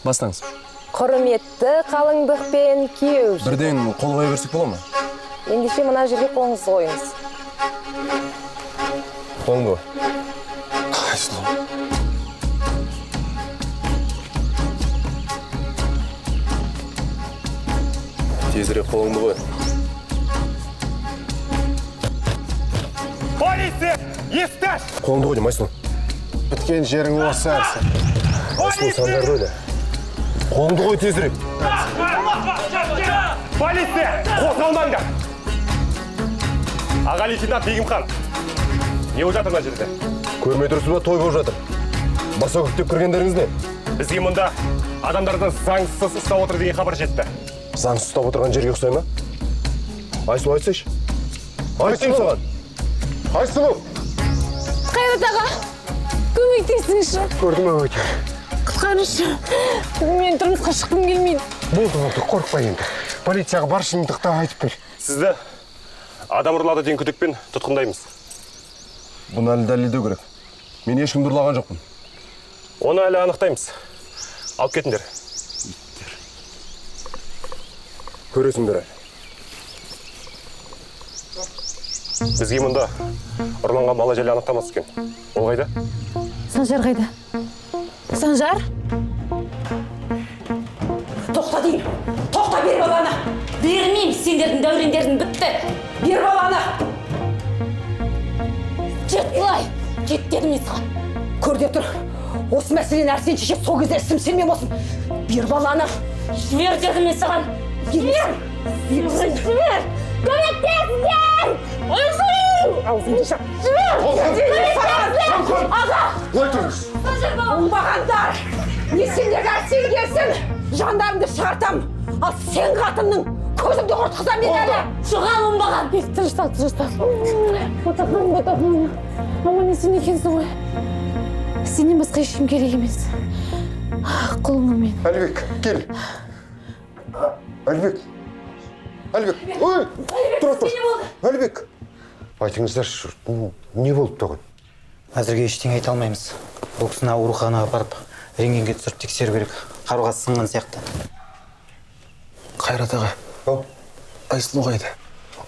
Бастаңыз. Құрметті қалыңдықпен күйеу. Бірден қол қоя берсек бола ма? Ендеше мына жерге қолыңызды қойыңыз. Қолыңды қой. Айсұлу. Тезірек қолыңды қой. Полиция! Есташ! Қолыңды қой, Айсұлу. Біткен жерің осы әрсі. Айсұлу, сандарды ойла. Қолыңды қой тезірек. Полиция! Қозғалмаңдар! Аға лейтенант Бегімхан. Не болып жатыр мына жерде? Көрмей тұрсыз ба, той болып жатыр. Баса көктеп кіргендеріңіз не? Бізге мұнда адамдарды заңсыз ұстап отыр деген хабар жетті. Заңсыз ұстап отырған жерге ұқсай ма? Айсұлу, айтсайшы. Айтсайшы саған. Айсұлу! Қайрат аға, көмектесіңізші. Көрдің ме өте? Құтқарыңызшы. Мен тұрмысқа шыққым келмейді. Болды, қорықпа енді. Полицияға бар шындықты айтып бер. Сізді адам ұрлады деген күдікпен тұтқындаймыз. Бұны әлі дәлелдеу керек. Мен ешкімді ұрлаған жоқпын. Оны әлі анықтаймыз. Алып кетіңдер. Көресіңдер әлі. Бізге мұнда ұрланған бала жайлы анықтамасы екен. Ол қайда? Санжар қайда? Санжар? Тоқта деймін. Тоқта, бер баланы. Бермеймін, сендердің дәурендерің бітті. Бер баланы. Кет былай. Кет дедім мен саған. Көр деп тұр. Осы мәселені әрсен шешіп, сол кезде ісім сенмем болсын. Бер баланы. Жібер дедім мен саған. Жібер. Жібер. Көмектесіңдер. Аузыңды шап. Аға! Ой тұрыңыз. Оңбағандар! Не сендерді әрсен келсін, жандарымды шығартам. Ал сен қатынның көзіңді құртқызам мен әлі. Шығал оңбаған. Тырыстал. Ботақан. Аман есен екенсің ғой. Сенен басқа ешкім керек емес. Құлыңы мен. Әлібек, кел. Әлібек. Ой, тұр. Әлібек. Айтыңыздаршы, не болып тұғын? Әзірге ештеңе айта алмаймыз. Бұл кісіні ауруханаға барып, рентгенге түсіріп тексеру керек. Қаруға сынған сияқты. Қайрат аға. Айсұлу қайда?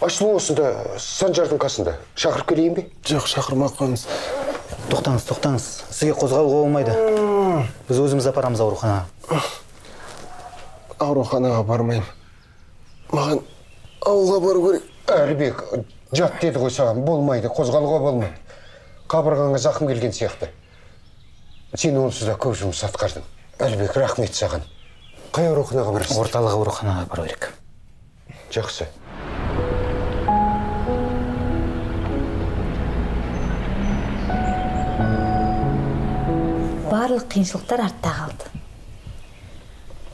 Айсұлу осында, Санжардың қасында. Шақырып келейін бе? Жоқ, шақырмақ қойыңыз. Тоқтаңыз. Сізге қозғалуға болмайды. Біз өзіміз апарамыз ауруханаға. Ауруханаға бармайым. Маған ауылға бару керек. Әлібек, жат деді ғой саған, болмайды, қозғалуға болмайды. Қабырғаңа зақым келген сияқты. Сен онсыз да көп жұмыс атқардың. Әлібек, рахмет саған. Қай ауруханаға барасың? Орталық ауруханаға бару керек. Жақсы. Барлық қиыншылықтар артта қалды.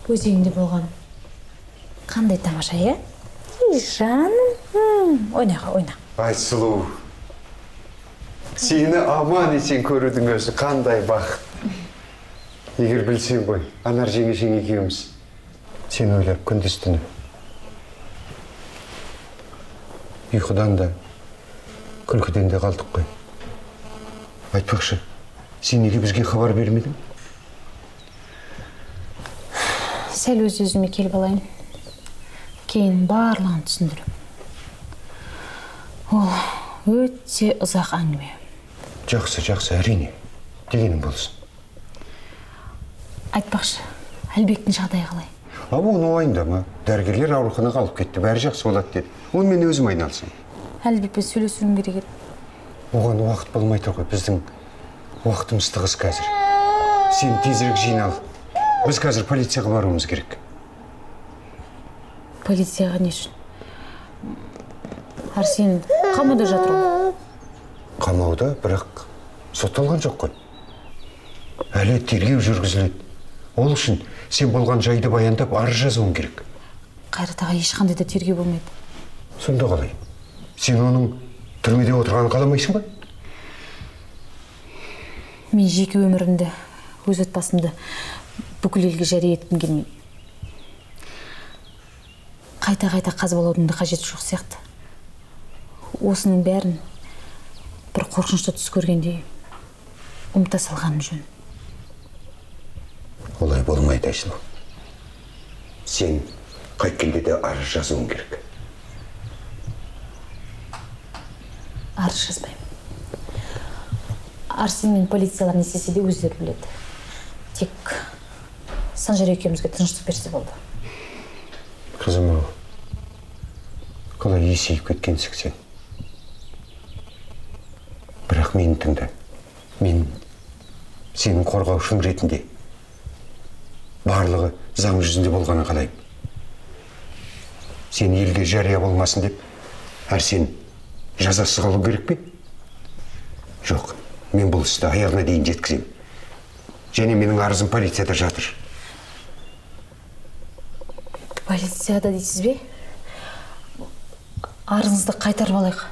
Өзегіңде болған қандай тамаша, е? Жаным, ойна. Айсұлу, сені аман есен көрудің өзі қандай бақыт. Егер білсең ғой, Анар жеңешең екеуміз сен ойлап күндіз-түні. Ұйқыдан да, күлкіден де қалдық қой. Айтпақшы, сен неге бізге хабар бермедің? Сәл өз-өзіме келіп алайын. Кейін барлығын түсіндірем. Ол өте ұзақ әңгіме. Жақсы, әрине. Дегенің болсын. Айтпақшы, Әлбектің жағдайы қалай? Оны уайымдама. Дәрігерлер ауруханаға алып кетті. Бәрі жақсы болады деді. Онымен өзім айналысам. Әлбекпен сөйлесуім керек еді. Оған уақыт болмай тұр ғой. Біздің уақытымыз тығыз қазір. Сен тезірек жинал. Біз қазір полицияға баруымыз керек. Полицияға не үшін? Арсен қамауда жатыр ғой. Қамауда, бірақ сотталған жоқ қой. Әлі тергеу жүргізіледі. Ол үшін сен болған жайды баяндап арыз жазуың керек. Қайрат аға, ешқандай да тергеу болмайды. Сонда қалай? Сен оның түрмеде отырғанын қаламайсың ба? Мен жеке өмірімді, өз отбасымды бүкіл елге жария еткім келмейді. Қайта қазбалаудың да қажеті жоқ сияқты. Осының бәрін бір қорқынышты түс көргенде ұмыта салғаным жөн. Олай болмайды, Айсұлу. Сен қайткенде де арыз жазуың керек. Арыз жазбаймын. Арсен мен полициялар не істесе де өздері біледі. Тек Санжар екеумізге тыныштық берсе болды. Қызым-ау, қалай есейіп кеткенсің сен. Бірақ мені тыңда. Мен сенің қорғаушың ретінде барлығы заң жүзінде болғанын қалаймын. Сен елге жария болмасын деп, Арсен жазасы қалу керек пе? Жоқ, мен бұл істі аяғына дейін жеткіземін. Және менің арызым полицияда жатыр. Полицияда дейсіз бе? Арызыңызды қайтарып алайық.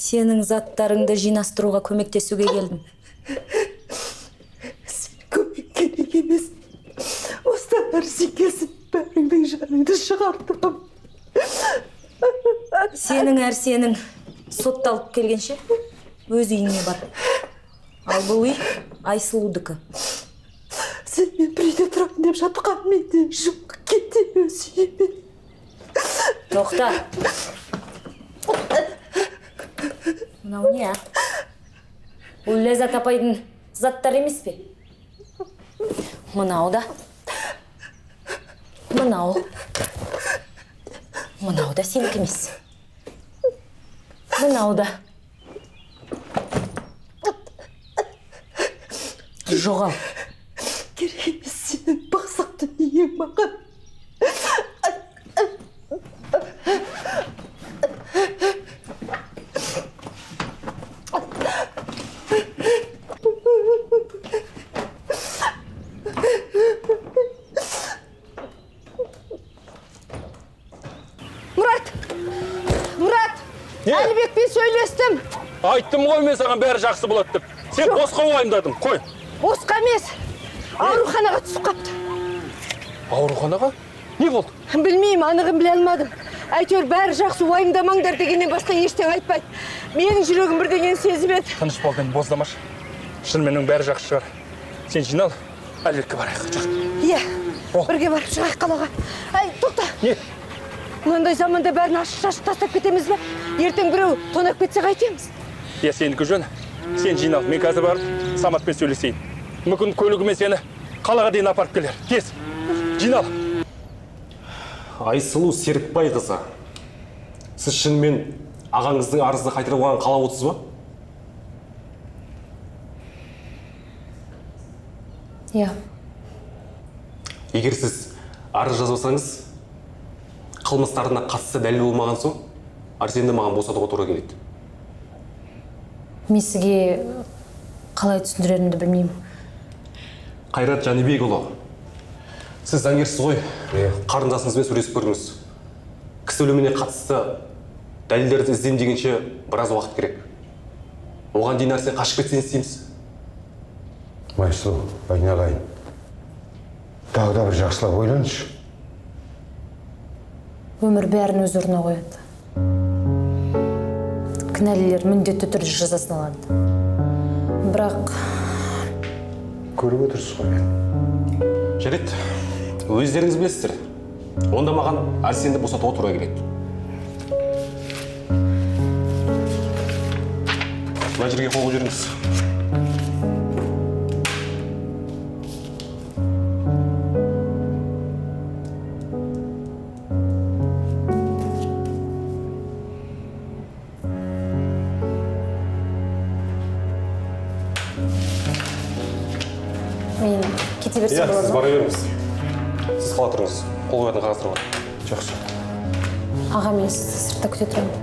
Сенің заттарыңды жинастыруға көмектесуге келдім. Сен көмек керек емес. Осыдан Арсен келсін, бәріңнің жаныңды шығартырам. Сенің Арсенің сотталып келгенше өз үйіңе бар. Ал бұл үй Айсұлудікі. Сен мен бір үйде тұрамын деп жатқан менде жоқ, кете өз үйіме. Тоқта. Мынау не, а? Бұл Ләззат апайдың заттары емес пе? Мынау да. Мынау да сенікі емес. Мынау да. Жоғал. Керек емес сенің бақсақ дүниең маған. Мұрат! Әлібекпен сөйлестім. Айттым ғой мен саған бәрі жақсы болады деп. Сен босқа уайымдадың, қой. Босқа емес. Ауруханаға түсіп қапты. Ауруханаға? Не болды? Білмеймін, анығын біле алмадым. Әйтеуір бәрі жақсы уайымдамаңдар дегеннен басқа ештеңе айтпайды. Менің жүрегім бірдеңені сезіп еді. Тыныш бол, енді боздамашы. Шынымен бәрі жақсы шығар. Сен жинал, Әлібекке барайық. Жүр. Иә, бірге барып шығайық қалаға. Ай, тоқта. Не? Мынандай заманда бәрін ашық-шашық тастап кетеміз бе? Ертең біреу тонап кетсе қайтеміз? Иә, сенікі жөн. Сен жинал, мен қазір барып Саматпен сөйлесейін. Мүмкін көлігіме сені қалаға дейін апарып келер. Тез, жинал. Айсұлу Серікбай қызы. Сіз шынымен ағаңыздың арызды қайтарып алғанын қалап отырсыз ба? Иә. Егер сіз арыз жазбасаңыз, қылмыстарына қатысты дәлел болмаған соң, Арсенді маған босатуға тура келеді. Мен сізге қалай түсіндіретінімді білмеймін. Қайрат Жәнібекұлы, сіз заңгерсіз ғой, қарындасыңызбен сөйлесіп көріңіз. Кісі өліміне қатысты дәлелдерді іздеймін дегенше біраз уақыт керек. Оған дейін Арсен қашып кетсен істейміз. Айсұлу, айналайын. Тағы да бір жақсылап ойланышы. Өмір бәрін өз орнына қояды. Кінәлілер міндетті түрде жазасын алады. Бірақ Көріп отырсыз ғой мен. Жарайды, өздеріңіз білесіздер. Онда маған Арсенді босатуға тура келеді. Мына жерге қол жүріңіз. мен кете берсем Иә, болады сіз ма? бара беріңіз. Сіз қала тұрыңыз. Қол қоятын қағаздар бар. Жақсы. Аға, мен сізді сыртта күте тұрамын.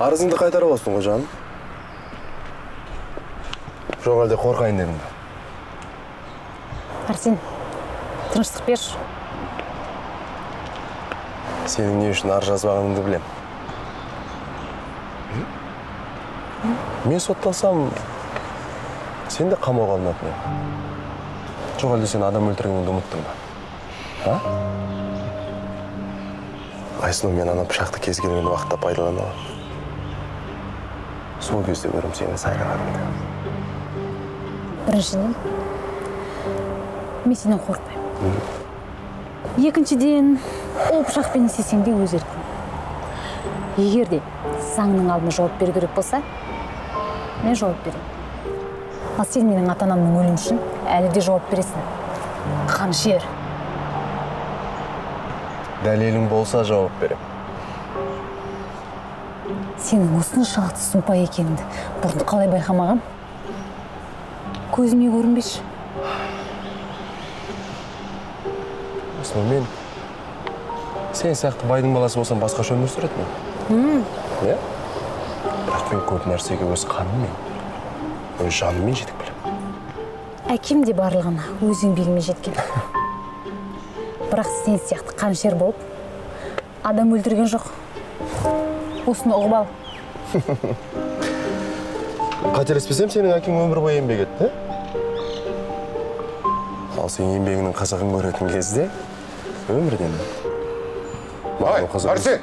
Арызыңды қайтарып аласың ғой жаным. Жоқ әлде қорқайын дедің бе? Арсен, тыныштық берші. Сенің не үшін ар жазбағаныңды білем. Мен сотталсам, сен де қамауға алынатын едің. Жоқ әлде сен адам өлтіргеніңді ұмыттың ба? А? Айсұлу, мен ана пышақты кез келген уақытта пайдалана аламын. Сол кезде көрім сені сайрағаныңды. Біріншіден, мен сенен қорықпаймын. Екіншіден, ол пышақпен істесең де өз еркің. Егер де заңның алдына жауап беру керек болса, мен жауап беремін. Ал сен менің ата-анамның өлімі үшін әлі де жауап бересің. Қаншер. Дәлелің болса жауап берем. Сенің осыншалықты сұмпай екеніңді бұрын қалай байқамағам? Көзіме көрінбеші. Осылай мен сен сияқты байдың баласы болсам басқаша өмір сүретінмін. Иә? Бірақ мен көп нәрсеге өз қаныммен, өз жаныммен жетіп білем. Әкем де барлығына өз еңбегімен жеткен. Бірақ сен сияқты қаншер болып, адам өлтірген жоқ. Осыны ұғып ал. Қателеспесем, сенің әкең өмір бойы еңбек етті. Ал сен еңбегінің қызығын көретін кезде өмірден. Ай, Арсен!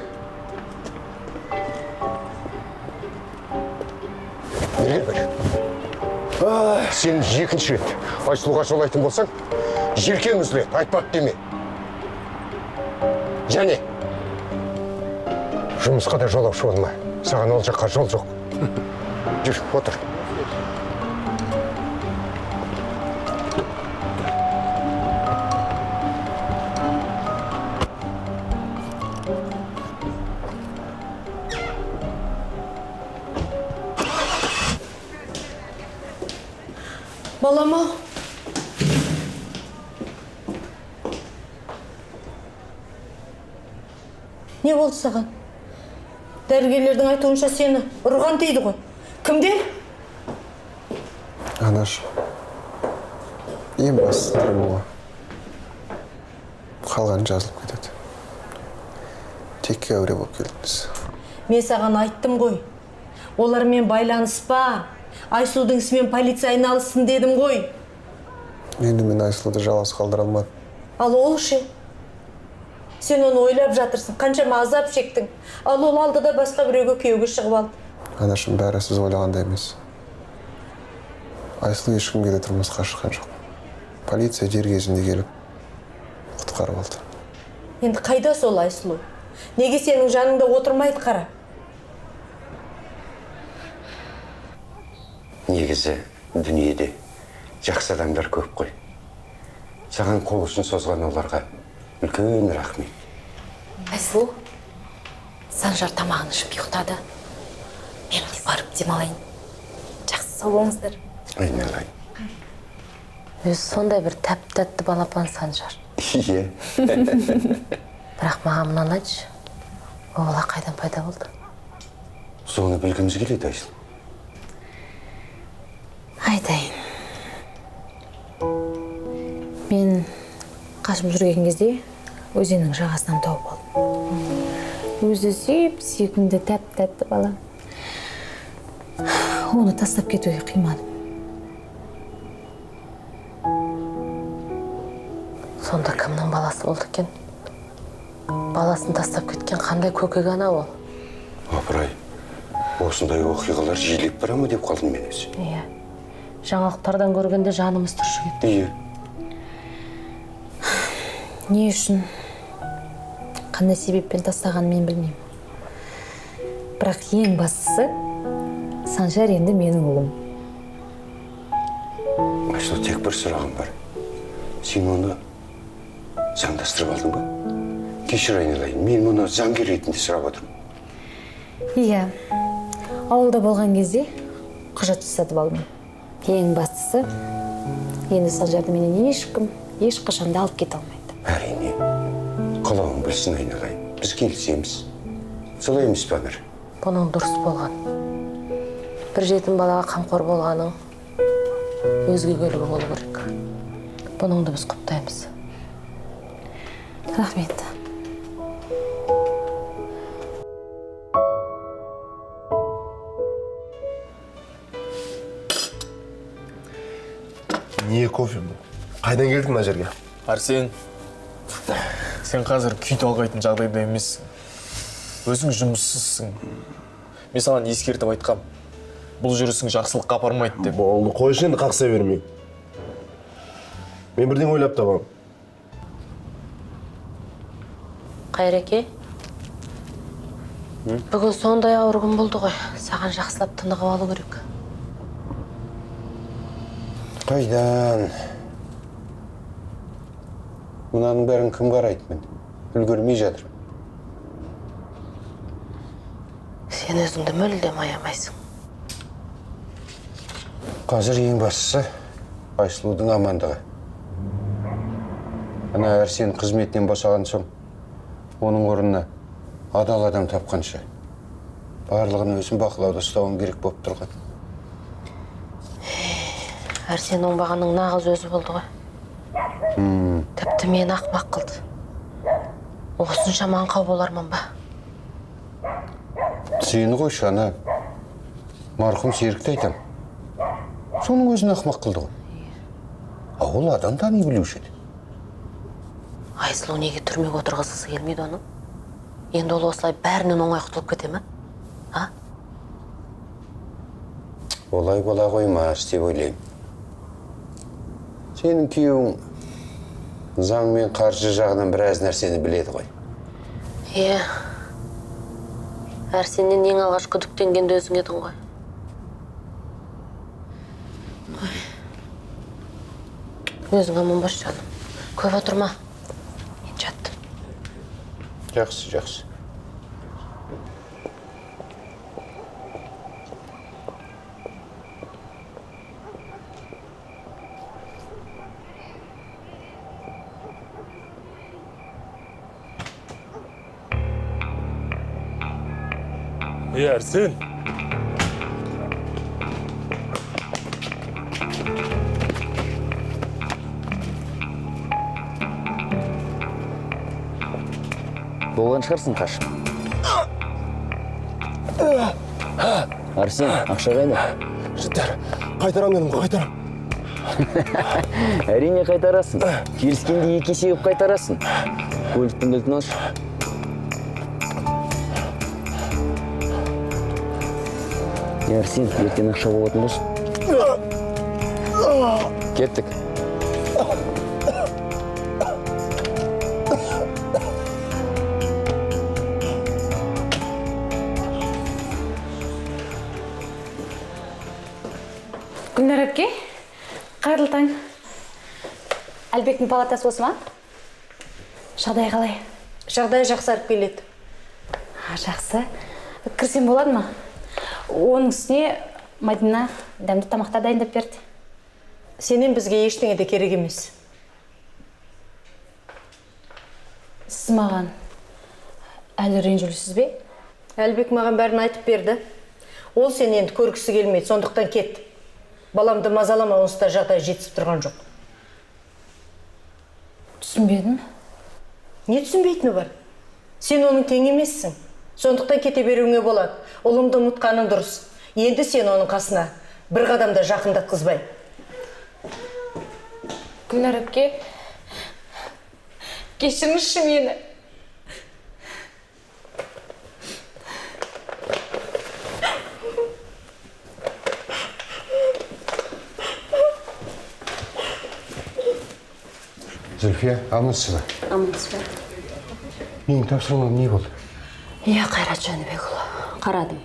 Сен екінші рет Айсұлуға жолайтын болсаң, желкең үзіледі, айтпап деме. Және жұмысқа да жолаушы болма. Саған ол жаққа жол жоқ. Жүр, отыр. Балама. Не болды саған? Дәрігерлердің айтуынша сені ұрған дейді ғой. Кімдер? Анаш, ең басты травма. Қалған жазылып кетеді. Текке әуре болып келдіңіз. Мен саған айттым ғой. Олармен байланыспа. Айсұлудың ісімен полиция айналыссын дедім ғой. Енді мен Айсұлуды жалғыз қалдыра алмадым. Ал ол ше? Сен оны ойлап жатырсың, қаншама азап шектің. Ал ол алдыда басқа біреуге күйеуге шығып алды. Анашым, бәрі сіз ойлағандай емес. Айсұлу ешкімге де тұрмысқа шыққан жоқ. Полиция дер кезінде келіп құтқарып алды. Енді қайда сол Айсұлу? Неге сенің жаныңда отырмайды қара? Негізі дүниеде жақсы адамдар көп қой. Саған қол ұшын созған оларға үлкен рахмет. Айсұлу, Санжар тамағын ішіп ұйықтады. Мен де барып демалайын. Жақсы сау болыңыздар. Айналайын. Өзі сондай бір тәп-тәтті балапан Санжар. Иә. Бірақ маған мынаны айтшы, ол бала қайдан пайда болды? Соны білгіміз келеді, Айсұлу. Айтайын. Мен қашып жүрген кезде өзеннің жағасынан тауып алдым. Өзі сүйкімді тәп-тәтті бала. Оны тастап кетуге қимадым. Сонда кімнің баласы болды екен? Баласын тастап кеткен қандай көкек ана ол? Апырай, осындай оқиғалар жиілеп бара ма деп қалдым мен өзі. Иә. Жаңалықтардан көргенде жанымыз түршігеді. Иә. Не үшін, қандай себеппен тастаған мен білмеймін. Бірақ ең бастысы, Санжар енді менің ұлым. Айсұлу, тек бір сұрағым бар. Сен оны заңдастырып алдың ба? Кешір, айналайын, мен мұны заңгер ретінде сұрап отырмын. Иә, ауылда болған кезде құжат жасатып алдым. Ең бастысы, енді Санжарды менен ешқашанда алып кете алмайды. Әрине, қалауың білсін, айналайын. Біз келісеміз. Солай емес пе, Әмір? Бұның дұрыс болған. Бір жетім балаға қамқор болғаның өзгеге үлгі болу керек. Бұныңды біз құптаймыз. Рахмет. Не кофе бұл? Қайдан келдің мына жерге? Арсен, сен қазір күй талғайтын жағдайда емессің. Өзің жұмыссызсың. Мен саған ескертіп айтқам. Бұл жүрісің жақсылыққа апармайды деп. Болды, қойшы енді қақса бермей. Мен бірден ойлап табам. Қайреке, бүгін сондай ауыр күн болды ғой. Саған жақсылап тынығып алу керек. Қайдан? Мұнаның бәрін кім қарайды мен? Үлгермей жатыр. Сен өзіңді мүлдем аямайсың. Қазір ең бастысы Айсұлудың амандығы. Ана Әрсен қызметінен босаған соң, оның орнына адал адам тапқанша барлығын өзін бақылауда ұстауым керек болып тұрған. Әрсен оңбағанның нағыз өзі болды ғой. Тіпті мені ақымақ қылды. Осынша маңқау болармын ба? Сені қойшы, ана марқұм Серікті айтам. Соның өзін ақымақ қылды ғой. Ол адам тани білуші еді. Айсұлу неге түрмеге отырғызғысы келмейді оның? Енді ол осылай бәрінен оңай құтылып кете ме? Олай бола қоймас деп ойлаймын. Сенің күйеуің заң мен қаржы жағынан біраз нәрсені біледі ғой. Әрсеннен ең алғаш күдіктенгенде өзің едің ғой. Өзің аман бас жаным. Көп отырма. Мен жаттым. Жақсы, жақсы. Әрсен. Болған шығарсың, қаш. Арсен, ақша қайда? Жеттер, қайтарам дедім, қайтарам. Әрине қайтарасың. Келіскенде екі есе көп қайтарасың. Көліктің кілтін алшы. Арсен, ертең ақша болатын болсын. Кеттік. Гүлнар әпке, қайырлы таң. Әлбектің палатасы осы ма? Жағдай қалай? Жағдай жақсарып келеді. Жақсы. Кірсем болады ма? Оның үстіне Мадина дәмді тамақтар дайындап берді. Сенен бізге ештеңе де керек емес. Сіз маған әлі ренжулісіз бе? Әлбек маған бәрін айтып берді. Ол сен енді көргісі келмейді, сондықтан кет. Баламды мазалама, онсыз да жағдай жетісіп тұрған жоқ. Түсінбедім. Не түсінбейтіні бар? Сен оның тең емессің. Сондықтан кете беруіңе болады. Ұлымды ұмытқаның дұрыс. Енді сен оның қасына бір қадамда жақындатқызбай. Гүлнар әпке, кешіріңізші мені. Зүлфия, амансыз ба? Амансыз ба? Менің тапсырмам не болды? Қайрат Жәнібекұлы, қарадым.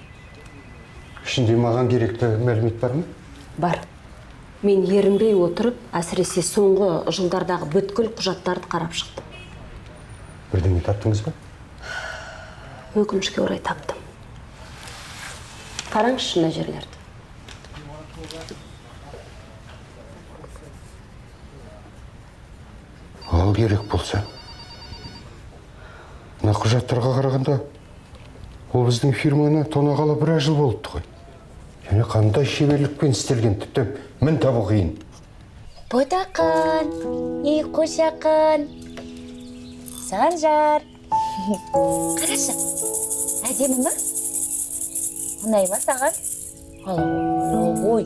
Ішінде маған керекті мәлімет бар ма? Бар. Мен ерінбей отырып, әсіресе соңғы жылдардағы бүткіл құжаттарды қарап шықтым. Бірдеңе таптыңыз ба? Өкінішке орай таптым. Қараңызшы мына жерлерді. Ал керек болса. Мына құжаттарға қарағанда Ол біздің фирманы тонағалы біраз жыл болыпты ғой. Және қандай шеберлікпен істелген, тіпті мін табу қиын. Ботақан, қошақан, Санжар. Қарашы, әдемі ма? Ұнай ма саған? Ой,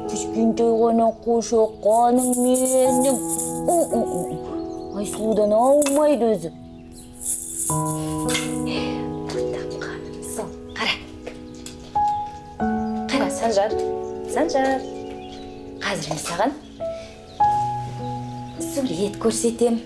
кішкентай ғана қошақаның менің. Ай, судан аумайды өзі. Ботақан, сол, қара. Қара, Санжар. Қазір мен саған сурет көрсетем.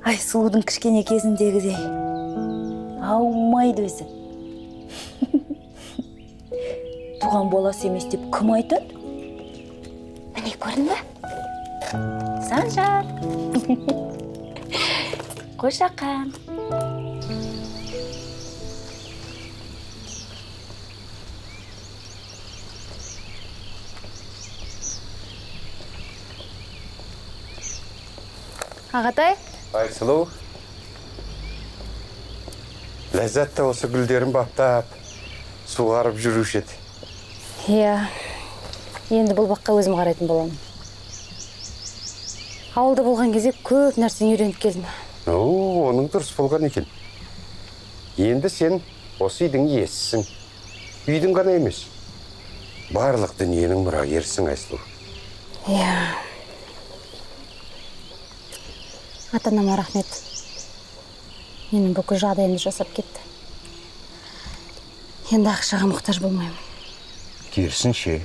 Ай, сұлудың кішкене кезіндегідей аумайды өзі. Туған боласы емес деп кім айтады? Міне көрдің бе? Санжар. Қошақан. Ағатай? Айсылу. Ләззатты осы гүлдерін баптап, суғарып жүруші еді. Иә, енді бұл баққа өзім қарайтын боламын. Ауылда болған кезде көп нәрсені үйреніп келдім. Оның дұрыс болған екен. Енді сен осы үйдің иесісің. Үйдің ғана емес. Барлық дүниенің мұрагерісің, Айсылу. Иә. Ата-анама рахмет. Менің бүкіл жағдайымды жасап кетті. Енді ақшаға мұқтаж болмаймын. Керісінше,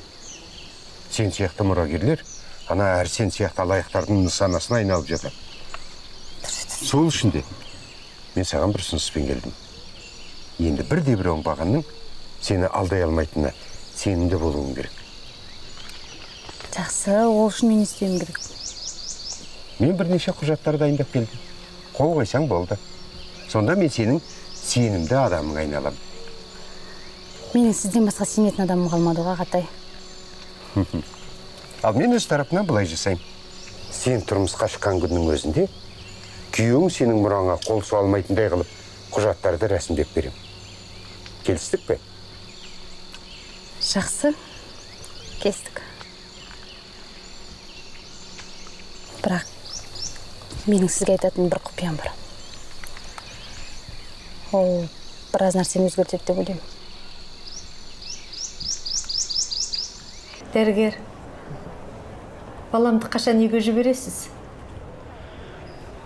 сен сияқты мұрагерлер, ана әр сен сияқты алаяқтардың нысанасына айналып жатыр. Сол үшін де мен саған бір ұсыныспен келдім. Енді бірде-бір оңбағанның сені алдай алмайтынына сенімді болуың керек. Жақсы, ол үшін мен істеуім керек. Мен бірнеше құжаттар дайындап келдім. Қол қойсаң болды. Сонда мен сенің сенімді адамың айналам. Менің сізден басқа сенетін адамым қалмады, Ағатай. Ал мен өз тарапынан былай жасаймын. Сен тұрмысқа шыққан күннің өзінде күйеуің сенің мұраңа қол су алмайтындай қылып құжаттарды рәсімдеп берем. Келістік пе? Жақсы, келістік. Бірақ менің сізге айтатын бір құпиям бар. Ол біраз нәрсені өзгертеді деп ойлаймын. Дәрігер, баламды қашан үйге жібересіз?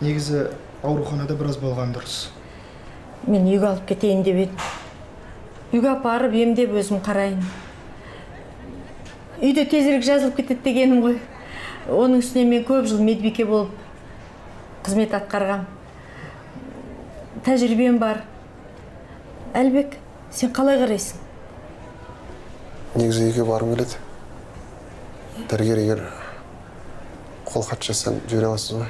Негізі ауруханада біраз болған дұрыс. Мен үйге алып кетейін деп едім. Үйге апарып емдеп өзім қарайын. Үйде тезірек жазылып кетеді дегенім ғой. Оның үстіне мен көп жыл медбике болып қызмет атқарғам. Тәжірибем бар. Әлбек, сен қалай қарайсың? Негізі үйге барым келеді. Дәрігер егер қолхат жазсаң жібере аласыз ғой?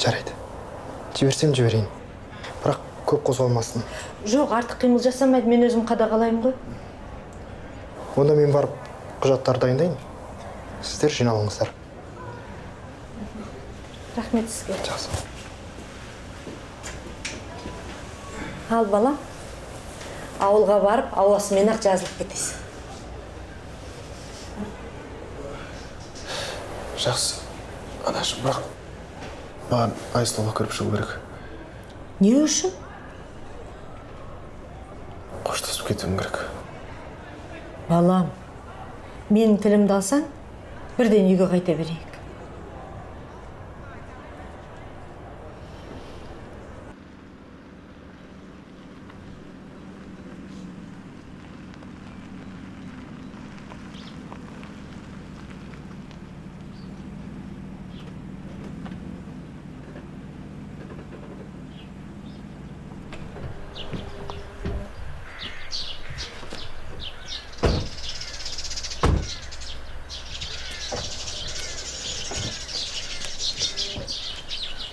Жарайды. Жіберсем жіберейін. Бірақ көп қозғалмасын. Жоқ, артық қимыл жасамайды, мен өзім қадағалаймын ғой. Онда мен барып құжаттар дайындайын. Сіздер жиналыңыздар. Рахмет сізге. Жақсы. Ал балам, ауылға барып, ауласымен ақ жазылып кетесің. Жақсы. Анашым, бірақ маған Айсылуға кіріп шығу керек. Не үшін? Қоштасып кетуім керек. Балам, менің тілімді алсаң, бірден үйге қайта берейік.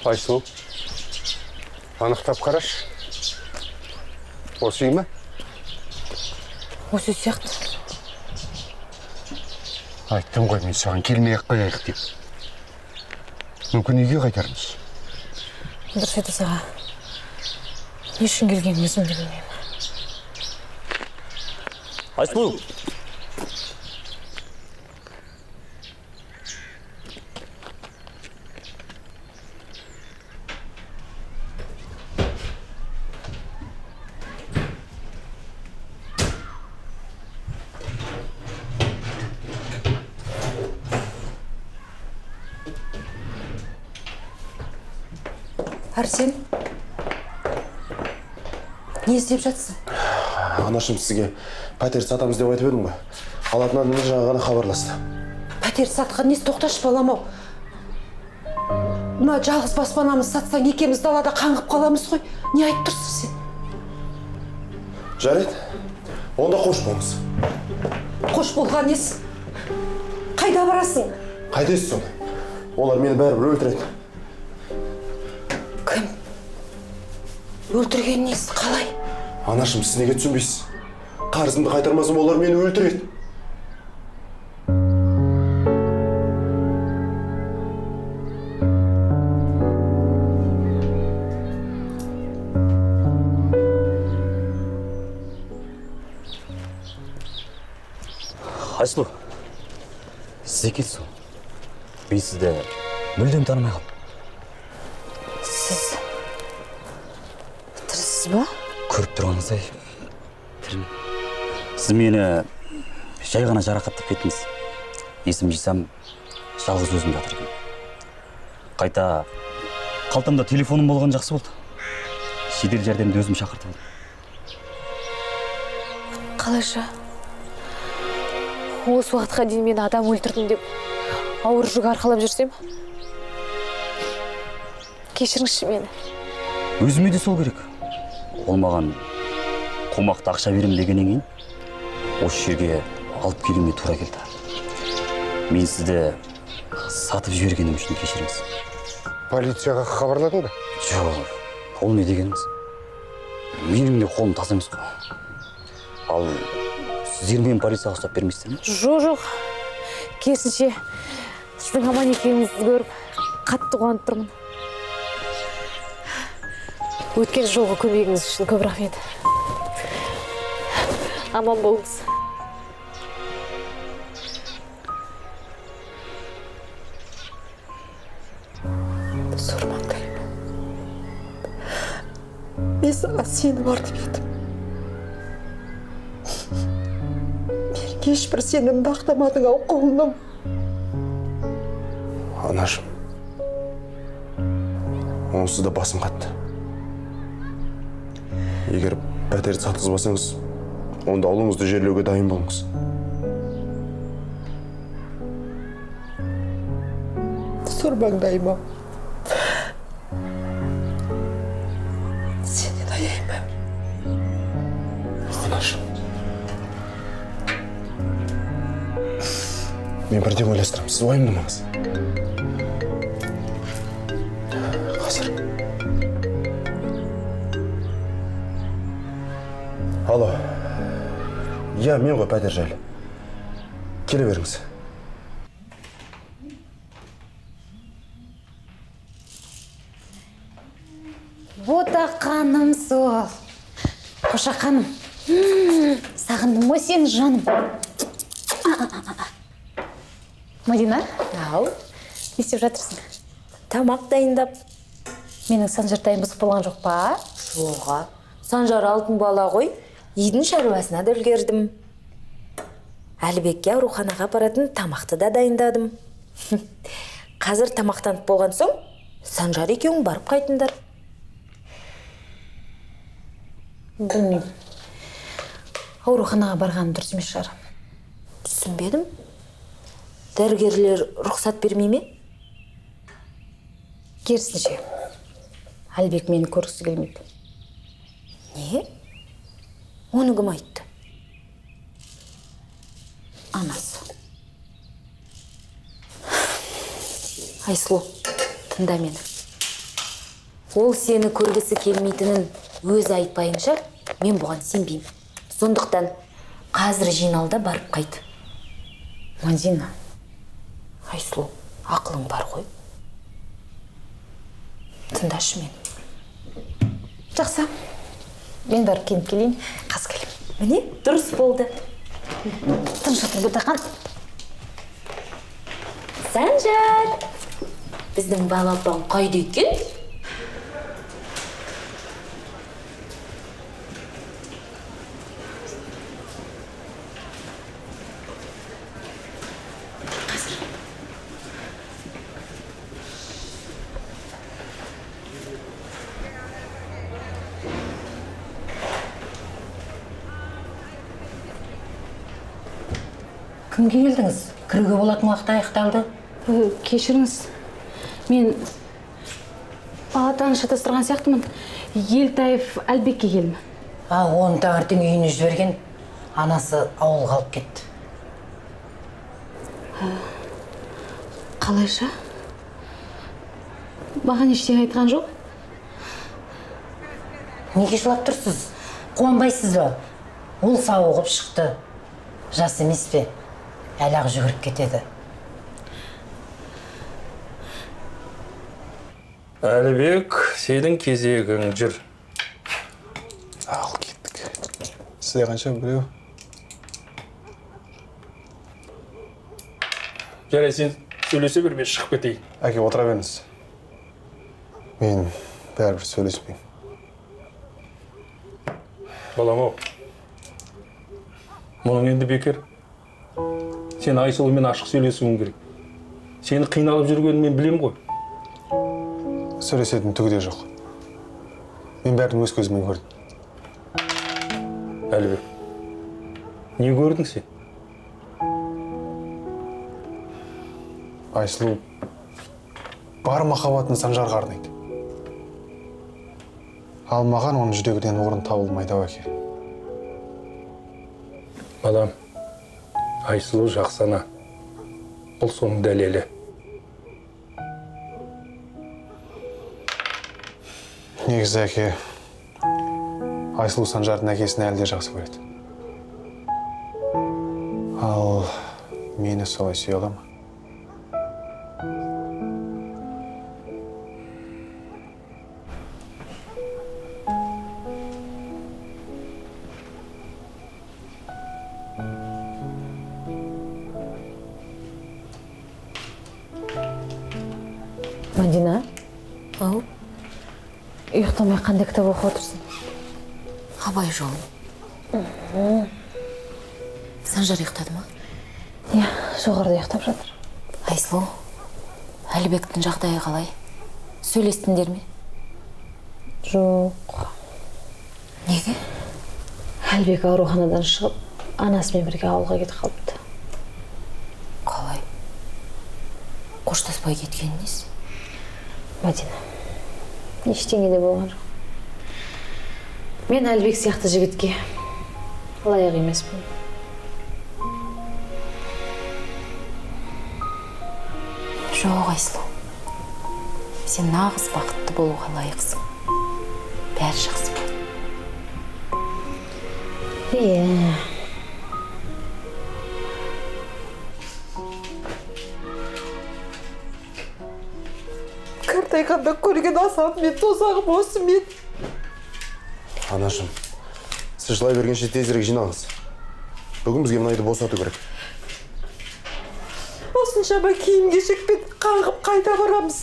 Айсылу, анықтап қараш. Осы үй ма? Осы сияқты. Айттым ғой мен саған келмей-ақ қояйық деп. Мүмкін үйге қайтармыз. Дұрыс айтасыз аға. Не үшін келгенімізді де білмеймін. Айсұлу! Арсен, не істеп жатсың? Анашым сізге пәтер сатамыз деп айтып едім ғой. Алатын адамдар жаңа ғана хабарласты. Пәтер сатқан несі, тоқташы балам-ау. Мына жалғыз баспанамыз сатсаң екеуміз далада қаңғып қаламыз ғой. Не айтып тұрсың сен? Жарайды. Онда қош болыңыз. Қош болған несі? Қайда барасың? Қайтесіз соны? Олар мені бәрібір өлтіреді. Кім? Өлтірген несі, қалай? Анашым, сіз неге түсінбейсіз? Қарызымды қайтармасам, олар мені өлтіреді. Айсұлу, сіз екенсіз ғой. Мен сізді мүлдем танымай қалдым. Сіз тірісіз ба? Көріп тұрғаныңыздай тірімін. Сіз мені жай ғана жарақаттап кеттіңіз. Есім жисам, жалғыз өзім жатыр екен. Қайта қалтамда телефоным болған жақсы болды. Жедел жәрдемді өзім шақыртып алдым. Қалайша? Осы уақытқа дейін мен адам өлтірдім деп ауыр жүк арқалап жүрсем? Кешіріңізші мені. Өзіме де сол керек. Ол маған қомақты ақша берем дегеннен кейін осы жерге алып келуіме тура келді. Мен сізді сатып жібергенім үшін кешіріңіз. Полицияға хабарладың ба? Жоқ, ол не дегеніңіз? Менің де қолым таза емес қой. Ал сіздер мені полицияға ұстап бермейсіздер ме? Жоқ. Керісінше, сіздің аман екеніңізді көріп, қатты қуанып тұрмын. Өткен жолғы көмегіңіз үшін көп рахмет. Аман болыңыз. Сормаңдаймын. Мен саған сеніп артып едім. Мен ешбір сенімді ақтамадың-ау құлыным. Анашым, онсыз да басым қатты. Егер пәтерді сатқызбасаңыз, онда ұлыңызды жерлеуге дайын болыңыз. Сормаңдаймын. Сенен аяймын. Анашым, мен бірден ойластырамын, сіз уайымдамаңыз. Қазір. Алло. Я, мен ғой пәтер жайлы. Келе беріңіз. Ботақаным сол. Қошақаным. Сағындым ғой сені, жаным. Мадина? Ау. Не істеп жатырсың? Тамақ дайындап. Менің Санжартайым бұзық болған жоқ па? Жоға. Санжар алтын бала ғой. Үйдің шаруасына да үлгердім. Әлібекке ауруханаға апаратын тамақты да дайындадым. Қазір тамақтанып болған соң, Санжар екеуің барып қайтыңдар. Білмеймін. Ауруханаға барғаным дұрыс емес шығар. Түсінбедім. Дәрігерлер рұқсат бермей ме? Керісінше. Әлібек мені көргісі келмейді. Не? Оны кім айтты? Анасы. Айсұлу, тыңда мені. Ол сені көргісі келмейтінін өзі айтпайынша, Мен бұған сенбеймін. Сондықтан қазір жиналда барып қайт. Мадина. Айсұлу, ақылың бар ғой. Тыңдашы мен. Жақсы. Мен барып келіп келейін. Қас келем. Міне, дұрыс болды. Тыныш отыр Ботақан. Санжар, біздің балапан қайда екен? Кімге келдіңіз? Кіруге болатын уақыт аяқталды. Кешіріңіз. Мен палатаны шатастырған сияқтымын. Елтаев Әлбекке келдім. Оны таңертең үйіне жіберген, анасы ауылға алып кетті. Қалайша? Маған ештеңе айтқан жоқ? Неге жылап тұрсыз? Қуанбайсыз ба? Ол сауығып шықты. Жас емес пе? Әлі-ақ жүгіріп кетеді. Әлібек, сенің кезегің жүр. Ал кеттік. Сізде қанша біреу? Жарай, сен сөйлесе бер, мен шығып кетейін. Әке, отыра беріңіз. Мен бәрібір сөйлеспеймін. Балам-ау, мұның енді бекер. Сен Айсұлумен ашық сөйлесуің керек. Сені қиналып жүргенін мен білем ғой. Сөйлесетін түгі де жоқ. Мен бәрін өз көзіммен көрдім. Әлібек, не көрдің сен? Айсұлу бар махаббатын Санжарға арнайды. Ал маған оның жүрегінен орын табылмайды ау әке. Балам, Айсұлу жақсы ана. Бұл соның дәлелі. Негізі әке, Айсұлу Санжардың әкесін әлі де жақсы көреді. Ал мені солай сүйе ала ма? Мадина, Ау, ұйықтамай қандай кітап оқып отырсың? Абай жолы. Санжар ұйықтады ма? Иә, жоғарыда ұйықтап жатыр. Айсұлу, Әлібектің жағдайы қалай? Сөйлестіңдер ме? Жоқ. Неге? Әлбек ауруханадан шығып, анасымен бірге ауылға кетіп қалыпты. Қалай? Қоштаспай кеткен несі? Мадина, ештеңе де болған жоқ. Мен Әлбек сияқты жігітке лайық емеспін. Жоқ, Айсұлу. Сен нағыз бақытты болуға лайықсың. Бәрі жақсы болады. Иә. Қартайғанда көрген асап мен тозағым осы мен. Анашым, сіз жылай бергенше тезірек жинаңыз. Бүгін бізге мұнайды босату керек. Осыншама киім-кешекпен қаңғып қайда барамыз?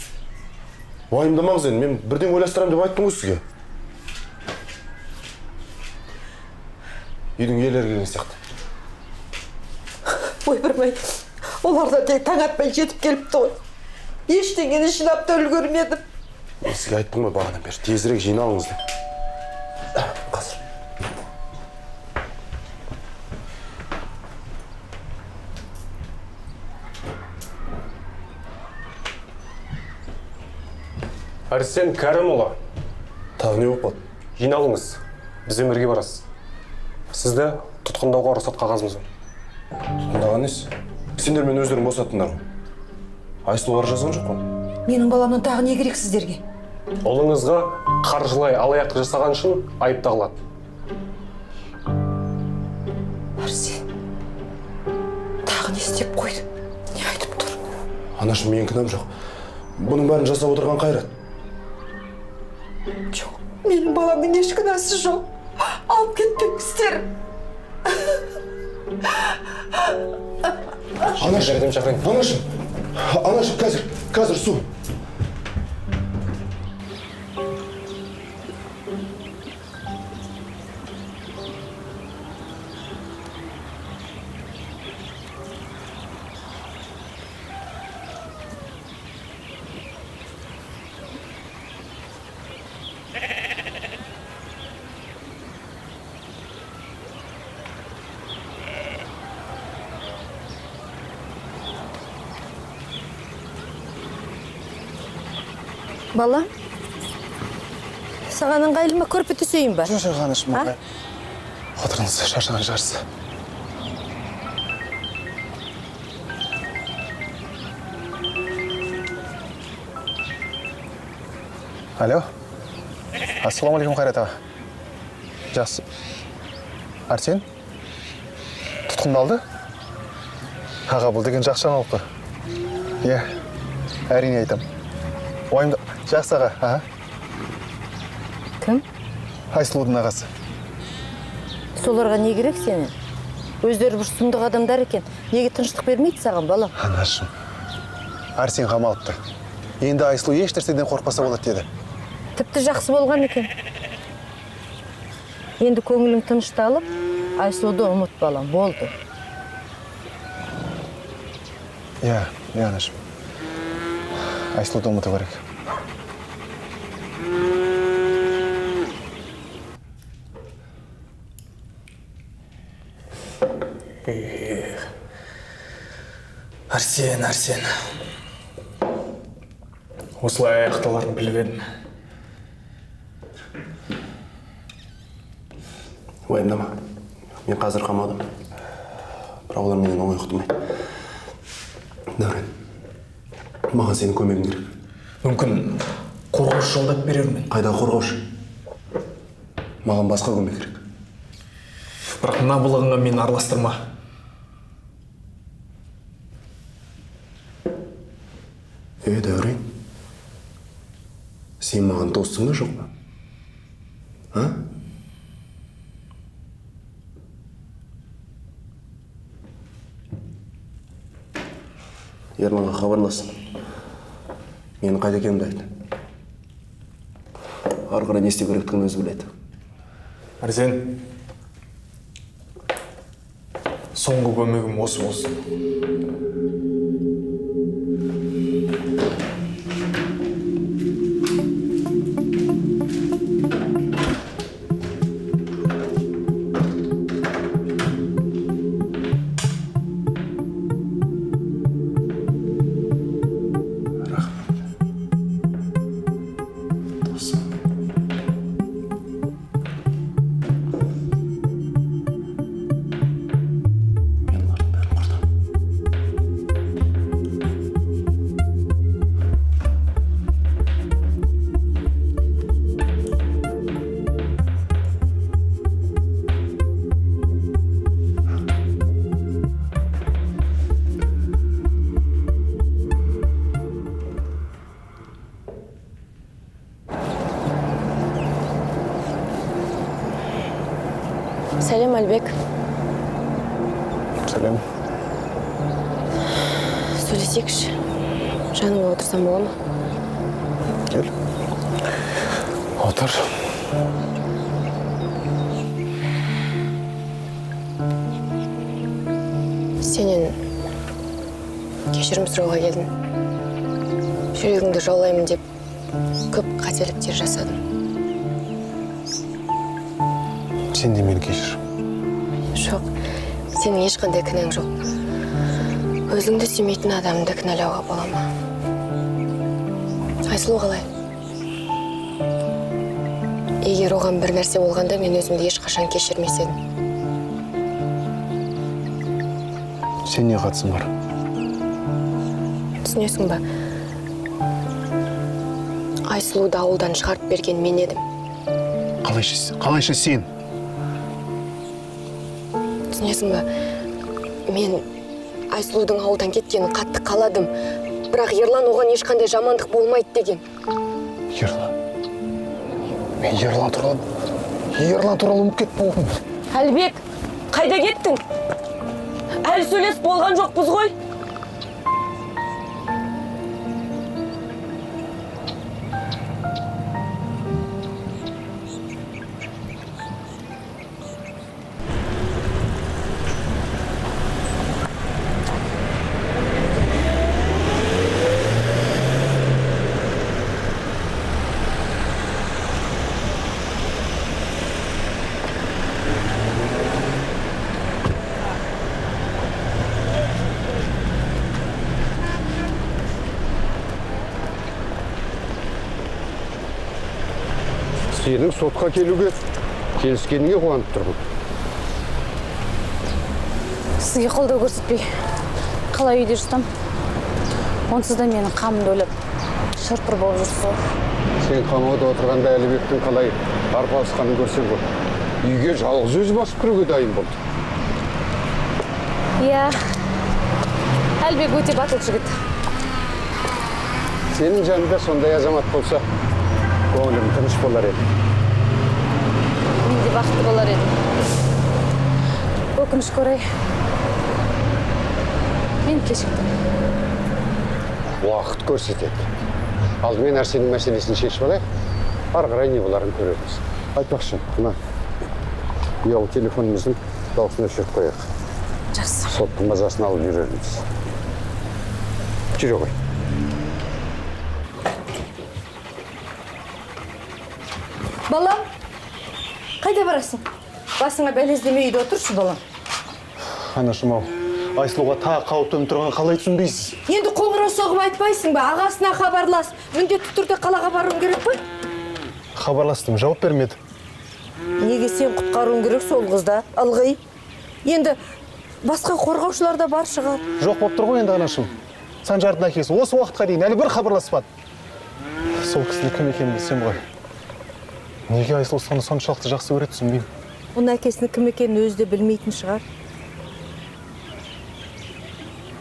Уайымдамаңыз енді, мен бірден ойластырамын деп айттым ғой сізге. Үйдің иелері келген сияқты. Ойбырмай, олар да тек таң атпай жетіп келіпті ғой. Ештеңені жинап та үлгермедім. Мен сізге айттым ғой бағанадан бері, тезірек жиналыңыз деп. Қазір. Арсен Кәрімұлы, Тағы не болып қалды? жиналыңыз. Бізбен бірге барасыз. Сізді тұтқындауға рұқсат қағазымыз бар. Тұтқындаған несі? Сендер мен өздерің босаттыңдар ғой. Айсұлу арыз жазған жоқ қой. Менің баламнан тағы не керек сіздерге? Ұлыңызға қаржылай алаяқтық жасаған үшін айып тағылады. Анашым, менің кінәм жоқ. Бұның бәрін жасап отырған Қайрат. Жоқ, менің баламның еш күнәсі жоқ. Алып кетпеңіздер. Анашым, қазір су. Бала, саған ыңғайлы ма көрпе төсейін ба? Жоқ, Анашым, отырыңыз, шаршаған шығарсыз. Алло. Ассалаумағалейкум, Қайрат аға. Жақсы. Арсен? Тұтқындалды? Аға, бұл деген жақсы жаңалық қой. Иә, әрине айтам. Ойымда жақсы аға. Кім? Айсұлудың ағасы. Соларға не керек сені? Өздері бір сұмдық адамдар екен. Неге тыныштық бермейді саған, балам? Анашым, Арсен қамалыпты. Енді Айсұлу ешнәрседен қорқпаса болады деді. Тіпті жақсы болған екен. Енді көңілің тынышталып, Айсұлуды ұмыт, балам, болды. Иә, Анашым. Айсұлуды ұмыту керек. Арсен. Осылай аяқталарын біліп едім. Уайымдама. Мен қазір қамадым. Бірақ олар менен оңай құтылмайды. Дәурен, маған сенің көмегің керек. Мүмкін қорғаушы жолдап берермін. Қайда қорғаушы? Маған басқа көмек керек. Бірақ мына бұлығыңа мені араластырма. Дәурен, сен маған достың ба жоқ па? Ерланға хабарласын. Менің қайда екенімді айт. Ары қарай не істеу керектігін өзі біледі. Арсен, соңғы көмегім осы болсын. Сәлем, Әлбек. Сәлем. Сөйлесекші. Жаныңа отырсам бола ма? Кел. Отыр. Сенен кешірім сұрауға келдім. Жүрегіңді жаулаймын деп көп қателіктер жасадым. Сен де мені кешір. Жоқ, сенің ешқандай кінәң жоқ. Өзіңді сүймейтін адамды кінәлауға бола ма? Айсұлу қалай? Егер оған бір нәрсе болғанда, мен өзімді ешқашан кешірмес едім. Сен не қатысың бар? Түсінесің ба? Айсұлуды ауылдан шығарып берген мен едім. Қалайша сен? Түсінесің ба? Мен Айсұлудың ауылдан кеткенін қатты қаладым. бірақ Ерлан оған ешқандай жамандық болмайды деген. Ерлан. Мен Ерлан туралы ұмытып кетпін. Әлбек, қайда кеттің? Әлі сөйлесіп болған жоқпыз ғой. Сенің сотқа келуге келіскеніңе қуанып тұрмын. Сізге қолдау көрсетпей, қалай үйде жүрсем, онсыз да менің қамымды ойлап, шырпыр болып жүрсіз ғой. Сен қамауда отырғанда Әлібектің қалай арпалысқанын көрсең ғой. Үйге жалғыз өзі басып кіруге дайын болды. Иә, Әлібек өте батыл жігіт. Сенің жанында сондай азамат болса, көңілім тыныш болар еді. Мен де бақытты болар едім. Өкінішке орай, мен кешіктім. Уақыт көрсетеді. Алдымен Арсеннің мәселесін шешіп алайық, ары қарай не боларын көреміз. Айтпақшы, мына ұялы телефонымыздың дауысын өшіріп қояйық. Жақсы. Соттың мазасын алып жүрерміз. Жүре ғой. Балам, қайда барасың? Басыңа бәлездемей үйде отыршы, балам. Анашым-ау, Айсұлуға тағы қауіп төніп тұрған қалай түсінбейсіз? Енді қоңырау соғып айтпайсың ба? Ағасына хабарлас. Міндетті түрде қалаға баруың керек пе? Хабарластым, жауап бермеді. Неге сен құтқаруың керек сол қызда, ылғи? Енді басқа қорғаушылар да бар шығар. Жоқ болып тұр ғой енді анашым. Санжардың әкесі осы уақытқа дейін әлі бір хабарласпады. Сол кісінің кім екенін білсем ғой. Неге Айсұлу соны соншалықты жақсы көреді түсінбеймін. Оның әкесінің кім екенін өзі де білмейтін шығар.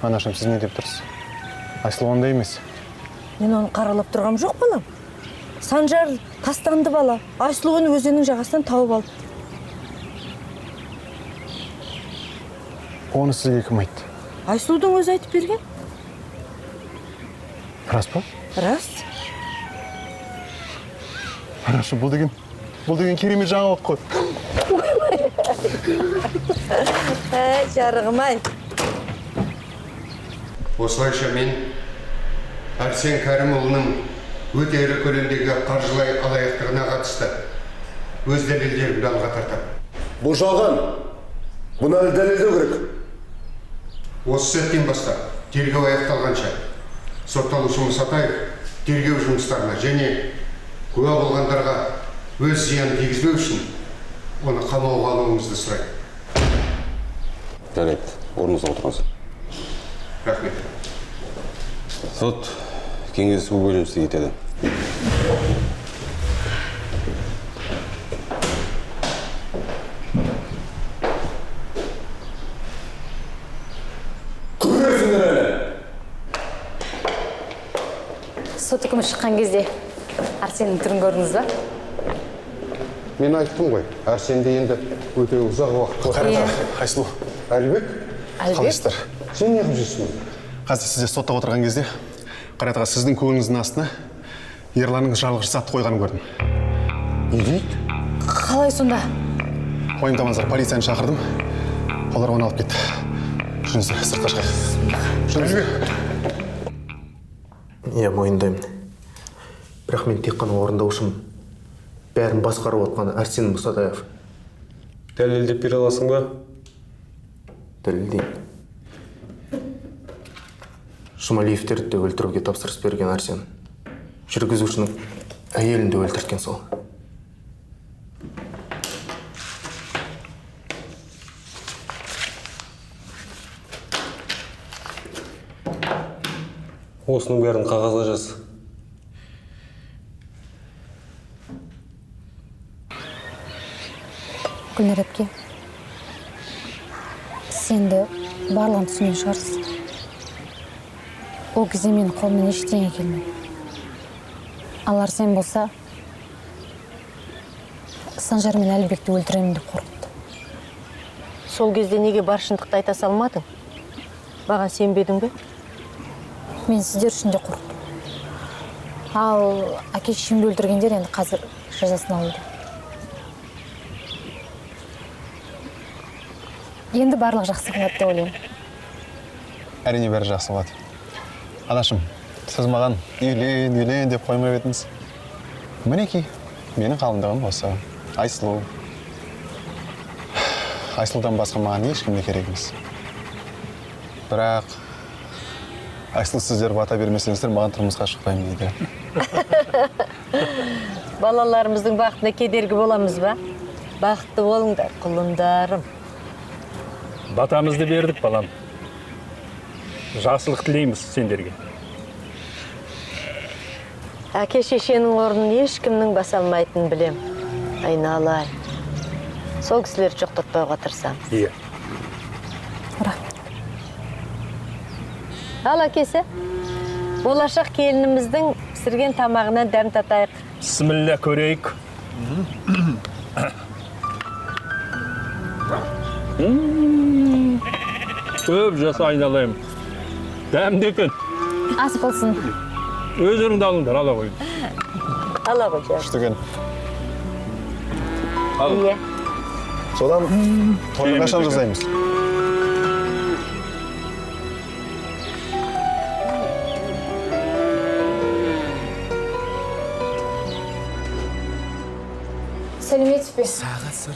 Анашым, сіз не деп тұрсыз? Айсұлу ондай емес. Мен оны қаралап тұрғам жоқ, балам. Санжар тастанды бала. Айсұлу оны өзеннің жағасынан тауып алды. Оны сізге кім айтты? Айсұлудың өзі айтып берген. Рас па? Рас. Анашым, бұл деген керемет жаңалық қой. Жарығым-ай. Осылайша мен Арсен Кәрімұлының өте ірі көлемдегі қаржылай алаяқтығына қатысты өз дәлелдерімді алға тартамын. Бұл жалған. Бұны әлі дәлелдеу керек. Осы сәттен бастап тергеу аяқталғанша сотталушы Мұсатаев тергеу жұмыстарына және куә болғандарға өз зиянын тигізбеу үшін оны қамауға алуыңызды сұраймын. Жарайды, орныңызға отырыңыз. Рахмет. Сот кеңесу бөлімшесі кетеді. Көресіңдер әлі. Сот үкімі шыққан кезде Арсеннің түрін көрдіңіз ба? Мен айттым ғой, Арсенде енді өте ұзақ уақыт Қарата, Айсұлу. Әлібек? Қалайсыздар? Сен не қылып жүрсің? Қазір сізде сотта отырған кезде Қаратаға сіздің көңіліңіздің астына Ерланның жалғыз затты қойғанын көрдім. Не дейді? Қалай сонда? Уайымдамаңыздар, полицияны шақырдым. Олар оны алып кетті. Жүріңіздер, сыртқа шығайық. Жүріңіздер. Иә, мойындаймын. Бірақ мен тек қана орындаушымын. Бәрін басқарып отқан Арсен Мұсатаев. Дәлелдеп бере аласың ба? Дәлелдеймін. Жұмалиевтерді де өлтіруге тапсырыс берген Арсен. Жүргізушінің әйелін де өлтірткен сол. Осының бәрін қағазға жаз. Гүлнар әпке, сен де барлығын түсінген шығарсыз. Ол кезде менің қолымнан ештеңе келмеді. Ал Арсен болса, Санжар мен Әлібекті өлтіремін деп қорқыпты. Сол кезде неге бар шындықты айта салмадың? Маған сенбедің бе? Мен сіздер үшін де қорықтым. Ал әке-шешемді өлтіргендер енді қазір жазасын алуда. Енді барлық жақсы болады деп ойлаймын. Әрине бәрі жақсы болады. Анашым, сіз маған үйлен деп қоймай едіңіз. Мінекей, менің қалыңдығым осы. Айсұлу. Айсұлудан басқа маған ешкім де керек емес. Бірақ Айсұлу сіздер бата бермесеңіздер, маған тұрмысқа шықпаймын дейді. Балаларымыздың бақытына кедергі боламыз ба? Бақытты болыңдар, құлындарым. Батамызды бердік, балам. Жақсылық тілейміз сендерге. Әке-шешенің орнын ешкімнің баса алмайтынын білем. Айналай. Сол кісілерді жоқтатпауға тырысамыз. Иә. Ал әкесі, болашақ келініміздің пісірген тамағынан дәм татайық. Бісміллә, көрейік. Көп жаса айналайым. Дәмді екен. Ас болсын. Өздеріңді алыңдар, ала қойын. Ала қой, жа. Күштіген. Иә. Содан тойын қашан жасаймыз? Сәлеметсіз бе?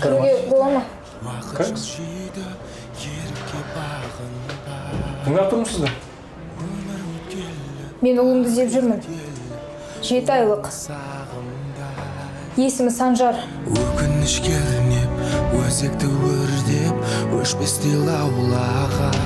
Кіруге бола ма? Тыңдап тұрмысыздар? Мен ұлымды іздеп жүрмін. 7 айлық. Есімі Санжар. Өкініш кернеп, өзекті өрдеп, өшпесте лаулаған.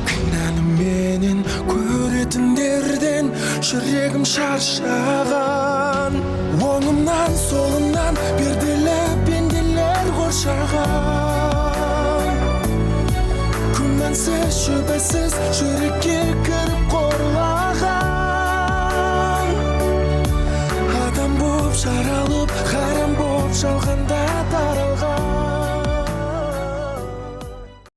Кінәлі менен көретіндерден жүрегім шаршаған. Оңымнан, солымнан перделі пенделер қоршаған. Күмәнсіз, шүбәсіз жүрекке кіріп қорлаған. Адам боп жаралып, харам боп жалғанда